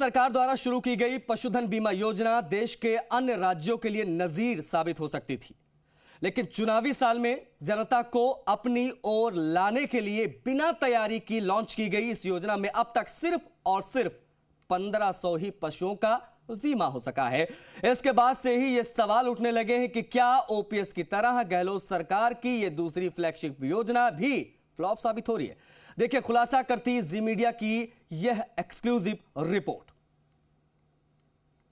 सरकार द्वारा शुरू की गई पशुधन बीमा योजना देश के अन्य राज्यों के लिए नजीर साबित हो सकती थी, लेकिन चुनावी साल में जनता को अपनी ओर लाने के लिए बिना तैयारी की लॉन्च की गई इस योजना में अब तक सिर्फ और सिर्फ 1500 ही पशुओं का बीमा हो सका है। इसके बाद से ही ये सवाल उठने लगे हैं कि क्या ओपीएस की तरह गहलोत सरकार की ये दूसरी फ्लैगशिप योजना भी फ्लॉप साबित हो रही है। देखिए, खुलासा करती जी मीडिया की यह एक्सक्लूसिव रिपोर्ट।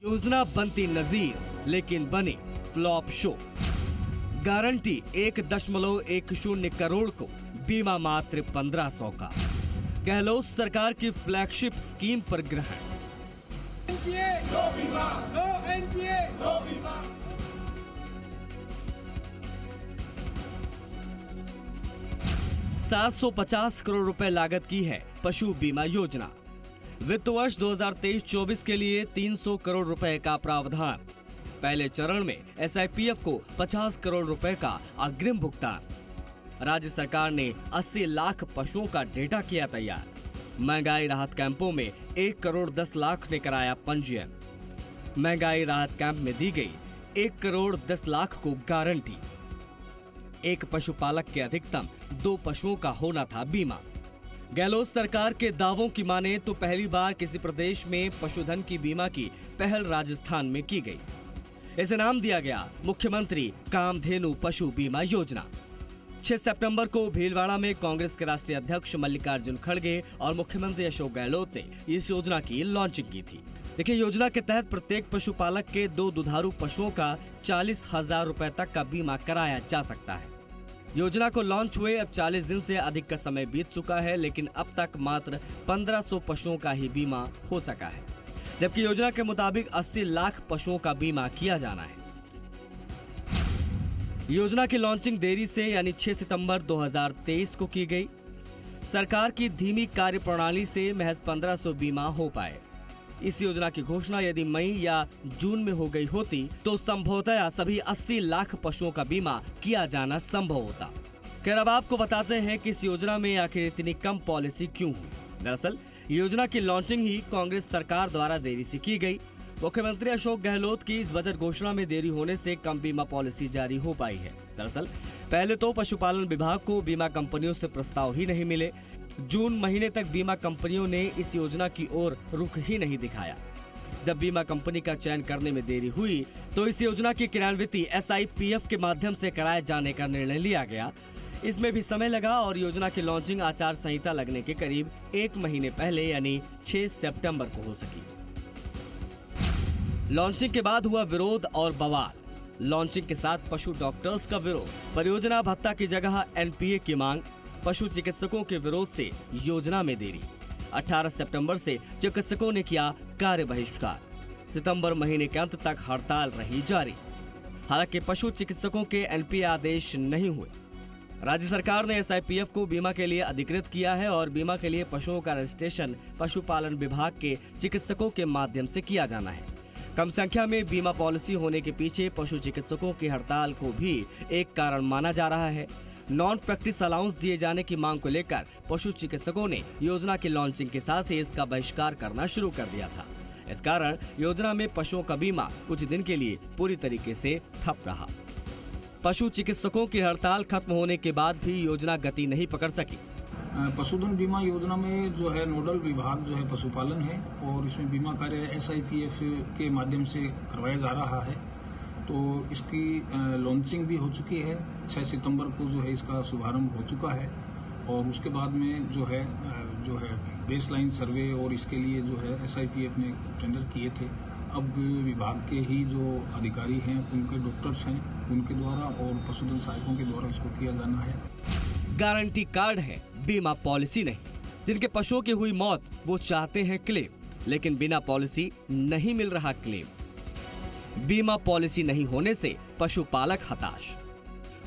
योजना बनती नजीर लेकिन बनी फ्लॉप शो। गारंटी 1.10 करोड़ को, बीमा मात्र 1500 का। गहलोत सरकार की फ्लैगशिप स्कीम पर ग्रहण। 750 करोड़ रुपए लागत की है पशु बीमा योजना। वित्त वर्ष 2023-24 के लिए 300 करोड़ रुपए का प्रावधान। पहले चरण में एसआईपीएफ को 50 करोड़ रुपए का अग्रिम भुगतान। राज्य सरकार ने 80 लाख पशुओं का डेटा किया तैयार। महंगाई राहत कैंपों में 1 करोड़ 10 लाख ने कराया पंजीयन। महंगाई राहत कैंप में दी गई 1 करोड़ 10 लाख को गारंटी। एक पशुपालक के अधिकतम 2 पशुओं का होना था बीमा। गहलोत सरकार के दावों की माने तो पहली बार किसी प्रदेश में पशुधन की बीमा की पहल राजस्थान में की गई। इसे नाम दिया गया मुख्यमंत्री कामधेनु पशु बीमा योजना। 6 सितंबर को भीलवाड़ा में कांग्रेस के राष्ट्रीय अध्यक्ष मल्लिकार्जुन खड़गे और मुख्यमंत्री अशोक गहलोत ने इस योजना की लॉन्चिंग की थी। देखिए, योजना के तहत प्रत्येक पशुपालक के 2 दुधारू पशुओं का 40,000 रुपए तक का बीमा कराया जा सकता है। योजना को लॉन्च हुए अब 40 दिन से अधिक का समय बीत चुका है, लेकिन अब तक मात्र 1500 पशुओं का ही बीमा हो सका है, जबकि योजना के मुताबिक 80 लाख पशुओं का बीमा किया जाना है। योजना की लॉन्चिंग देरी से यानी 6 सितंबर 2023 को की गई। सरकार की धीमी कार्यप्रणाली से महज 1500 बीमा हो पाए। इस योजना की घोषणा यदि मई या जून में हो गई होती तो संभवतः सभी 80 लाख पशुओं का बीमा किया जाना संभव होता। खैर, अब आपको बताते हैं कि इस योजना में आखिर इतनी कम पॉलिसी क्यों हुई। दरअसल योजना की लॉन्चिंग ही कांग्रेस सरकार द्वारा देरी से की गई। मुख्यमंत्री अशोक गहलोत की इस बजट घोषणा में देरी होने से कम बीमा पॉलिसी जारी हो पाई है। दरअसल पहले तो पशुपालन विभाग को बीमा कंपनियों से प्रस्ताव ही नहीं मिले। जून महीने तक बीमा कंपनियों ने इस योजना की ओर रुख ही नहीं दिखाया। जब बीमा कंपनी का चयन करने में देरी हुई तो इस योजना की क्रियान्विति एसआईपीएफ के माध्यम से कराए जाने का निर्णय लिया गया। इसमें भी समय लगा और योजना की लॉन्चिंग आचार संहिता लगने के करीब 1 महीने पहले यानी 6 सितंबर को हो सकी। लॉन्चिंग के बाद हुआ विरोध और बवाल। लॉन्चिंग के साथ पशु डॉक्टर्स का विरोध, परियोजना भत्ता की जगह एनपीए की मांग, पशु चिकित्सकों के विरोध से योजना में देरी। 18 सितंबर से चिकित्सकों ने किया कार्य बहिष्कार। सितंबर महीने के अंत तक हड़ताल रही जारी। हालांकि पशु चिकित्सकों के एनपीए आदेश नहीं हुए। राज्य सरकार ने एसआईपीएफ को बीमा के लिए अधिकृत किया है और बीमा के लिए पशुओं का रजिस्ट्रेशन पशुपालन विभाग के चिकित्सकों के माध्यम से किया जाना है। कम संख्या में बीमा पॉलिसी होने के पीछे पशु चिकित्सकों की हड़ताल को भी एक कारण माना जा रहा है। नॉन प्रैक्टिस अलाउंस दिए जाने की मांग को लेकर पशु चिकित्सकों ने योजना की लॉन्चिंग के साथ ही इसका बहिष्कार करना शुरू कर दिया था। इस कारण योजना में पशुओं का बीमा कुछ दिन के लिए पूरी तरीके से ठप रहा। पशु चिकित्सकों की हड़ताल खत्म होने के बाद भी योजना गति नहीं पकड़ सकी। पशुधन बीमा योजना में जो है नोडल विभाग जो है पशुपालन है और इसमें बीमा कार्य एसआईपीएफ के माध्यम से करवाया जा रहा है। तो इसकी लॉन्चिंग भी हो चुकी है। 6 सितंबर को जो है इसका शुभारंभ हो चुका है और उसके बाद में जो है बेसलाइन सर्वे और इसके लिए जो है एसआईपीएफ ने टेंडर किए थे। अब विभाग के ही जो अधिकारी हैं, उनके डॉक्टर्स हैं, उनके द्वारा और पशुधन सहायकों के द्वारा इसको किया जाना है। गारंटी कार्ड है, बीमा पॉलिसी नहीं। जिनके पशुओं की हुई मौत वो चाहते हैं क्लेम, लेकिन बिना पॉलिसी नहीं मिल रहा क्लेम। बीमा पॉलिसी नहीं होने से पशुपालक हताश।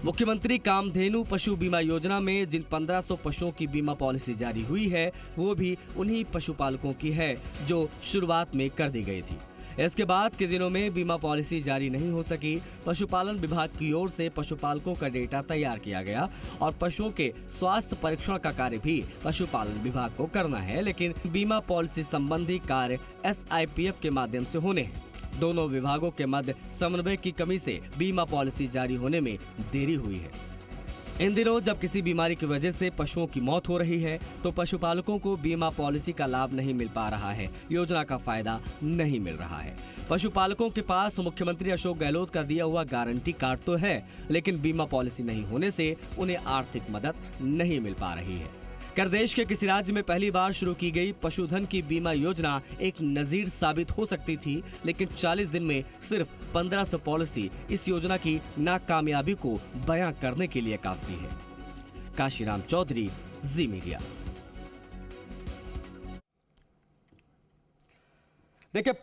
मुख्यमंत्री कामधेनु पशु बीमा योजना में जिन 1500 पशुओं की बीमा पॉलिसी जारी हुई है वो भी उन्हीं पशुपालकों की है जो शुरुआत में कर दी गई थी। इसके बाद के दिनों में बीमा पॉलिसी जारी नहीं हो सकी। पशुपालन विभाग की ओर से पशुपालकों का डेटा तैयार किया गया और पशुओं के स्वास्थ्य परीक्षण का कार्य भी पशुपालन विभाग को करना है, लेकिन बीमा पॉलिसी संबंधी कार्य SIPF के माध्यम से होने हैं। दोनों विभागों के मध्य समन्वय की कमी से बीमा पॉलिसी जारी होने में देरी हुई है। इन दिनों जब किसी बीमारी की वजह से पशुओं की मौत हो रही है तो पशुपालकों को बीमा पॉलिसी का लाभ नहीं मिल पा रहा है, योजना का फायदा नहीं मिल रहा है। पशुपालकों के पास मुख्यमंत्री अशोक गहलोत का दिया हुआ गारंटी कार्ड तो है, लेकिन बीमा पॉलिसी नहीं होने से उन्हें आर्थिक मदद नहीं मिल पा रही है। कर देश के किसी राज्य में पहली बार शुरू की गई पशुधन की बीमा योजना एक नजीर साबित हो सकती थी, लेकिन 40 दिन में सिर्फ 1500 पॉलिसी इस योजना की नाकामयाबी को बयां करने के लिए काफी है। काशीराम चौधरी, जी मीडिया। देखिए